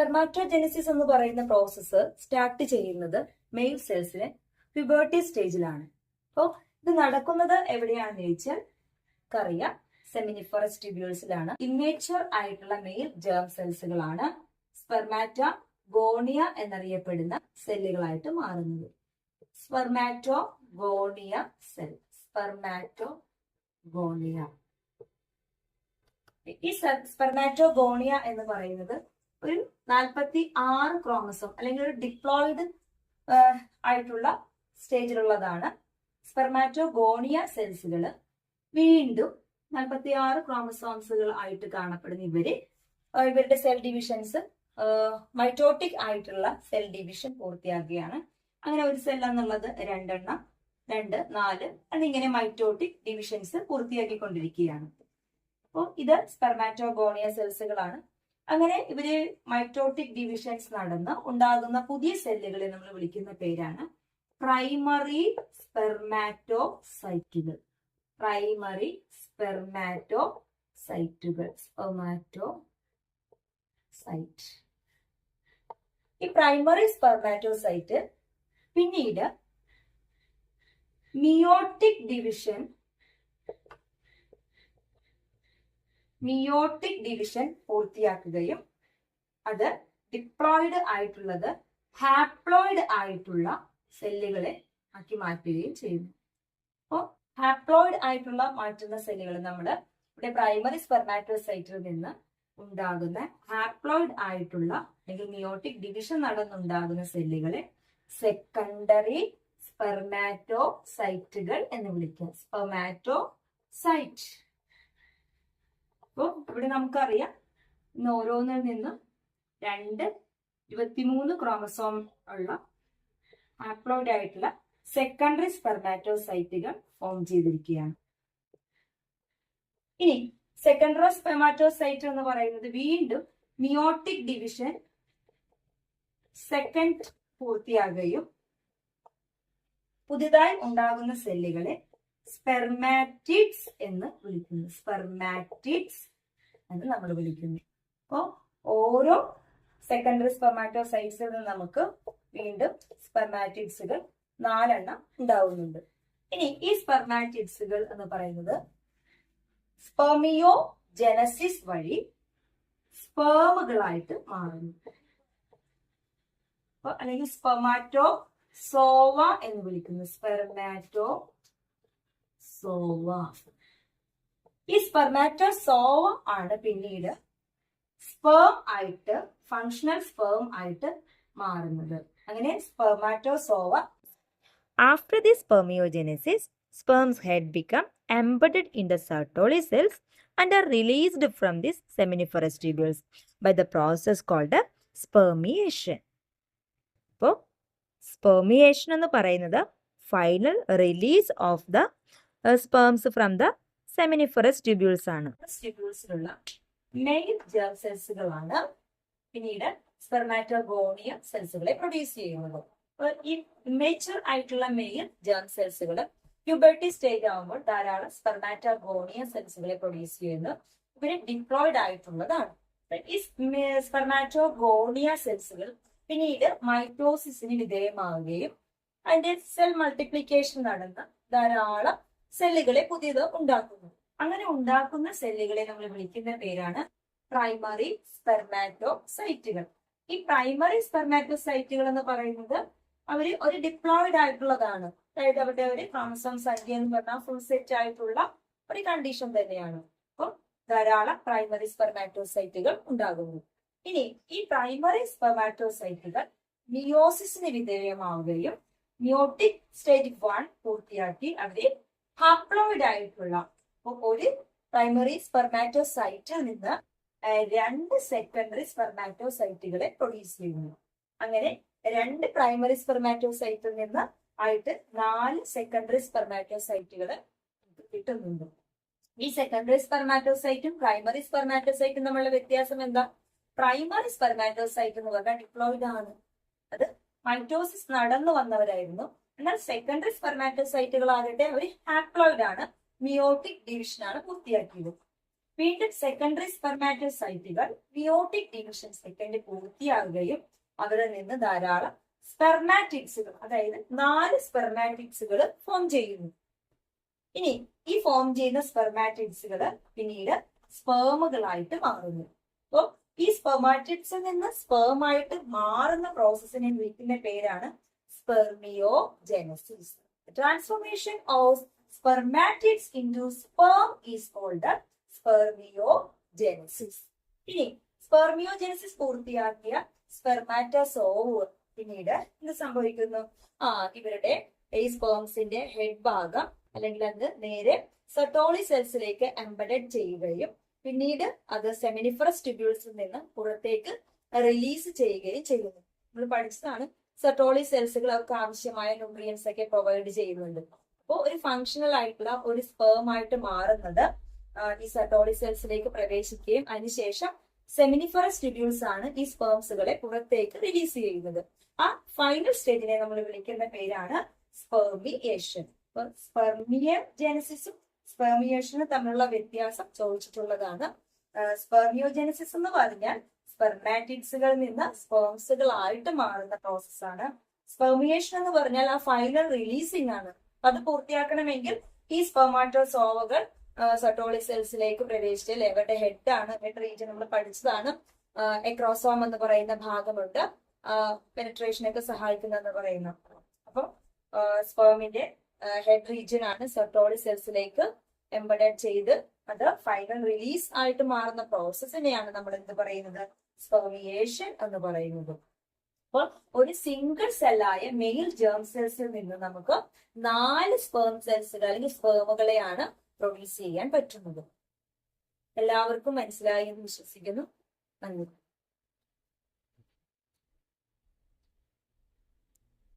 Spermatogenesis എന്ന് പറയുന്ന process start ചെയ്യുന്നത് മെയിൽ സെൽസിലെ പ്യൂബർട്ടി സ്റ്റേജിലാണ്. അപ്പോൾ ഇത് നടക്കുന്നത് എവിടെയാണെന്ന് ചോദിച്ചാൽ അറിയാം, സെമിനിഫറസ് ട്യൂബ്യൂൾസിലാണ്. ഇമ്മേച്വർ ആയിട്ടുള്ള മെയിൽ ജേം സെൽസുകളാണ് സ്പെർമാറ്റോഗോണിയ എന്നറിയപ്പെടുന്ന സെല്ലുകളായിട്ട് മാറുന്നത്. Spermatogonia cell, spermatogonia. ഈ സ്പെർമാറ്റോഗോണിയ എന്ന് പറയുന്നത് ഒരു 46 ക്രോമസോം അല്ലെങ്കിൽ ഒരു ഡിപ്ലോയിഡ് ആയിട്ടുള്ള സ്റ്റേജിലുള്ളതാണ്. സ്പെർമാറ്റോഗോണിയ സെൽസുകൾ വീണ്ടും 46 ക്രോമസോംസുകൾ ആയിട്ട് കാണപ്പെടുന്ന ഇവരുടെ സെൽ ഡിവിഷൻസ് മൈറ്റോട്ടിക് ആയിട്ടുള്ള സെൽ ഡിവിഷൻ പൂർത്തിയാക്കുകയാണ്. അങ്ങനെ ഒരു സെൽ എന്നുള്ളത് 2 എണ്ണം, 2, 4 എന്നിങ്ങനെ മൈറ്റോട്ടിക് ഡിവിഷൻസ് പൂർത്തിയാക്കിക്കൊണ്ടിരിക്കുകയാണ്. അപ്പോൾ ഇത് സ്പെർമാറ്റോഗോണിയ സെൽസുകളാണ്. അങ്ങനെ ഇവര് മൈറ്റോട്ടിക് ഡിവിഷൻസ് നടന്ന് ഉണ്ടാകുന്ന പുതിയ സെല്ലുകളെ നമ്മൾ വിളിക്കുന്ന പേരാണ് പ്രൈമറി സ്പെർമാറ്റോസൈറ്റുകൾ. പ്രൈമറി സ്പെർമാറ്റോസൈറ്റുകൾ, സ്പെർമാറ്റോസൈറ്റ്. ഈ പ്രൈമറി സ്പെർമാറ്റോസൈറ്റ് പിന്നീട് മിയോട്ടിക് ഡിവിഷൻ പൂർത്തിയാക്കുകയും അത് ഡിപ്ലോയിഡ് ആയിട്ടുള്ളത് ഹാപ്ലോയിഡ് ആയിട്ടുള്ള സെല്ലുകളെ ആക്കി മാറ്റുകയും ചെയ്യുന്നു. അപ്പോൾ ഹാപ്ലോയിഡ് ആയിട്ടുള്ള മാറ്റുന്ന സെല്ലുകൾ നമ്മൾ ഇവിടെ പ്രൈമറി സ്പെർമാറ്റോസൈറ്റിൽ നിന്ന് ഉണ്ടാകുന്ന ഹാപ്ലോയിഡ് ആയിട്ടുള്ള അല്ലെങ്കിൽ മിയോട്ടിക് ഡിവിഷൻ നടന്നുണ്ടാകുന്ന സെല്ലുകളെ സെക്കൻഡറി സ്പെർമാറ്റോസൈറ്റുകൾ എന്ന് വിളിക്കാം. സ്പെർമാറ്റോസൈറ്റ്. അപ്പോൾ ഇവിടെ നമുക്കറിയാം, ഇന്ന് ഓരോന്നിൽ നിന്നും 23 ക്രോമസോം ഉള്ള ഹാപ്ലോയിഡ് ആയിട്ടുള്ള സെക്കൻഡറി സ്പെർമാറ്റോസൈറ്റുകൾ ഫോം ചെയ്തിരിക്കുകയാണ്. ഇനി സെക്കൻഡറി സ്പെർമാറ്റോസൈറ്റ് എന്ന് പറയുന്നത് വീണ്ടും മിയോട്ടിക് ഡിവിഷൻ സെക്കൻഡ് പൂർത്തിയാകുകയും പുതിയതായി ഉണ്ടാകുന്ന സെല്ലുകളെ സ്പെർമാറ്റിഡ്സ് എന്ന് വിളിക്കുന്നു. സ്പെർമാറ്റിഡ്സ് എന്ന് നമ്മൾ വിളിക്കുന്നു. അപ്പോൾ ഓരോ സെക്കൻഡറി സ്പെർമാറ്റോസൈറ്റ്സിൽ നിന്ന് നമുക്ക് വീണ്ടും സ്പെർമാറ്റിഡ്സുകൾ 4 എണ്ണം ഉണ്ടാവുന്നുണ്ട്. ഇനി ഈ സ്പെർമാറ്റിഡ്സുകൾ എന്ന് പറയുന്നത് സ്പെർമിയോജെനസിസ് വഴി സ്പേമുകളായിട്ട് മാറുന്നു. അല്ലെങ്കിൽ സ്പെർമാറ്റോസോവ എന്ന് വിളിക്കുന്നു. സ്പെർമാറ്റോസോവ. ഈ സ്പെർമാറ്റോസോവ ആണ് പിന്നീട് സ്പേം ആയിട്ട്, ഫങ്ഷണൽ സ്പേം ആയിട്ട് മാറുന്നത്. അങ്ങനെ spermatozoa. After this spermiogenesis, sperms had become embedded in the Sertoli cells and are released from these seminiferous tubules by the process called spermiation. അപ്പോൾ spermiation എന്ന് പറയുന്നത് final release of the sperms from the seminiferous tubules ആണ്. ട്യൂബ്യൂൾസിലുള്ള mail germ സെൽസുകളാണ് പിന്നീട് spermatogonia സെൽസുകളെ produce ചെയ്യുന്നത്. ഈ ഇമ്മേച്വർ ആയിട്ടുള്ള mail germ സെൽസുകൾ puberty stage ആകുമ്പോൾ ധാരാളം സ്പെർമാറ്റോഗോണിയ സെൽസുകളെ പ്രൊഡ്യൂസ് ചെയ്യുന്നു. ഇവര് ഡിപ്ലോയിഡ് ആയിട്ടുള്ളതാണ്. ഈ സ്പെർമാറ്റോഗോണിയ സെൽസുകൾ പിന്നീട് മൈറ്റോസിസിന് വിധേയമാവുകയും അതിന്റെ സെൽ മൾട്ടിപ്ലിക്കേഷൻ നടന്ന് ധാരാളം സെല്ലുകളെ പുതിയത് ഉണ്ടാക്കുന്നു. അങ്ങനെ ഉണ്ടാക്കുന്ന സെല്ലുകളെ നമ്മൾ വിളിക്കുന്ന പേരാണ് പ്രൈമറി സ്പെർമാറ്റോസൈറ്റുകൾ. ഈ പ്രൈമറി സ്പെർമാറ്റോസൈറ്റുകൾ എന്ന് പറയുന്നത് അവര് ഒരു ഡിപ്ലോയിഡ് ആയിട്ടുള്ളതാണ്. അതായത് അവരുടെ ഒരു ക്രോമസോം സംഖ്യ എന്ന് പറഞ്ഞാൽ ഫുൾ സെറ്റ് ആയിട്ടുള്ള ഒരു കണ്ടീഷൻ തന്നെയാണ്. അപ്പോൾ ധാരാളം പ്രൈമറി സ്പെർമാറ്റോസൈറ്റുകൾ ഉണ്ടാകുന്നു. ഇനി ഈ പ്രൈമറി സ്പെർമാറ്റോസൈറ്റുകൾ മിയോസിസിന് വിധേയമാവുകയും മിയോട്ടിക് സ്റ്റേജ് 1 പൂർത്തിയാക്കി അവരെ ഹാപ്ലോയിഡ് ആയിട്ടുള്ള ഒരു പ്രൈമറി സ്പെർമാറ്റോസൈറ്റിൽ നിന്ന് 2 സെക്കൻഡറി സ്പെർമാറ്റോസൈറ്റുകളെ പ്രൊഡ്യൂസ് ചെയ്യുന്നു. അങ്ങനെ 2 പ്രൈമറി സ്പെർമാറ്റോസൈറ്റിൽ നിന്ന് ആയിട്ട് 4 സെക്കൻഡറി സ്പെർമാറ്റോസൈറ്റുകൾ കിട്ടുന്നുണ്ട്. ഈ സെക്കൻഡറി സ്പെർമാറ്റോസൈറ്റും പ്രൈമറി സ്പെർമാറ്റോസൈറ്റും തമ്മിലുള്ള വ്യത്യാസം എന്താ? പ്രൈമറി സ്പെർമാറ്റോസൈറ്റ് എന്ന് പറഞ്ഞാൽ ഡിപ്ലോയിഡ് ആണ്, അത് മൈറ്റോസിസ് നടന്നു വന്നവരായിരുന്നു. എന്നാൽ സെക്കൻഡറി സ്പെർമാറ്റോസൈറ്റുകൾ ആകട്ടെ അവർ ഹാപ്ലോയിഡ് ആണ്, മിയോട്ടിക് ഡിവിഷൻ ആണ് പൂർത്തിയാക്കിയത്. വീണ്ടും സെക്കൻഡറി സ്പെർമാറ്റോസൈറ്റുകൾ മിയോട്ടിക് ഡിവിഷൻ സെക്കൻഡ് പൂർത്തിയാകുകയും അവിടെ നിന്ന് ധാരാളം സ്പെർമാറ്റിക്സുകൾ, അതായത് 4 സ്പെർമാറ്റിക്സുകൾ ഫോം ചെയ്യുന്നു. ഇനി ഈ ഫോം ചെയ്യുന്ന സ്പെർമാറ്റിക്സുകൾ പിന്നീട് സ്പേമുകളായിട്ട് മാറുന്നു. അപ്പോൾ ഈ സ്പെർമാറ്റിക്സിൽ നിന്ന് സ്പേമായിട്ട് മാറുന്ന പ്രോസസ്സിനെ വിളിക്കുന്ന പേരാണ് spermiogenesis. Transformation of spermatids into sperm is called spermiogenesis. ഇനി സ്പെർമിയോജെനസിസ് പൂർത്തിയാക്കിയ സ്പെർമാറ്റോസോവ് പിന്നീട് എന്ത് സംഭവിക്കുന്നു? ഇവരുടെ ഈ സ്പേംസിന്റെ ഹെഡ് ഭാഗം അല്ലെങ്കിൽ അത് നേരെ സെർട്ടോളി സെൽസിലേക്ക് എംബഡഡ് ചെയ്യുകയും പിന്നീട് അത് സെമിനിഫറസ് ട്യൂബ്യൂൾസിൽ നിന്ന് പുറത്തേക്ക് റിലീസ് ചെയ്യുകയും ചെയ്യുന്നു. നമ്മൾ പഠിച്ചതാണ് സെർട്ടോളി സെൽസുകൾ അവർക്ക് ആവശ്യമായ ന്യൂട്രിയൻസ് ഒക്കെ പ്രൊവൈഡ് ചെയ്യുന്നുണ്ട്. അപ്പോൾ ഒരു ഫങ്ഷണൽ ആയിട്ടുള്ള ഒരു സ്പേം ആയിട്ട് മാറുന്നത് ഈ സെർട്ടോളി സെൽസിലേക്ക് പ്രവേശിക്കുകയും അതിനുശേഷം സെമിനിഫറസ് ട്യൂബ്യൂൾസ് ആണ് ഈ സ്പേംസുകളെ പുറത്തേക്ക് റിലീസ് ചെയ്യുന്നത്. ആ ഫൈനൽ സ്റ്റേജിനെ നമ്മൾ വിളിക്കുന്ന പേരാണ് സ്പെർമിയേഷൻ. സ്പെർമിയോജെനസിസും സ്പെർമിയേഷനും തമ്മിലുള്ള വ്യത്യാസം ചോദിച്ചിട്ടുള്ളതാണ്. സ്പെർമിയോജെനസിസ് എന്ന് പറഞ്ഞാൽ സ്പെർമാറ്റിഡ്സുകളിൽ നിന്ന് സ്പേംസുകളായിട്ട് മാറുന്ന പ്രോസസ്സാണ്. സ്പെർമിയേഷൻ എന്ന് പറഞ്ഞാൽ ആ ഫൈനൽ റിലീസിംഗ് ആണ്. അത് പൂർത്തിയാക്കണമെങ്കിൽ ഈ സ്പെർമാറ്റോസോവകൾ സെർട്ടോളി സെൽസിലേക്ക് പ്രവേശിച്ചാൽ അവരുടെ ഹെഡ് ആണ്, ഹെഡ് റീജിയൻ നമ്മൾ പഠിച്ചതാണ്. എക്രോസോം എന്ന് പറയുന്ന ഭാഗമുണ്ട്, പെനിട്രേഷനൊക്കെ സഹായിക്കുന്നതെന്ന് പറയുന്നു. അപ്പം സ്പേമിന്റെ ഹെഡ് റീജിയൻ ആണ് സെർട്ടോളി സെൽസിലേക്ക് എംബഡഡ് ചെയ്ത് അത് ഫൈനൽ റിലീസ് ആയിട്ട് മാറുന്ന പ്രോസസ്സിനെയാണ് നമ്മൾ എന്ത് പറയുന്നത്? സ്പെർമിയേഷൻ എന്ന് പറയുന്നത്. അപ്പോൾ ഒരു സിംഗിൾ സെല്ലായ മെയിൽ ജേം സെൽസിൽ നിന്ന് നമുക്ക് 4 സ്പേം സെൽസുകൾ അല്ലെങ്കിൽ സ്പേമുകളെയാണ് പ്രൊഡ്യൂസ് ചെയ്യാൻ പറ്റുന്നത്. എല്ലാവർക്കും മനസ്സിലായി എന്ന് വിശ്വസിക്കുന്നു. നന്ദി.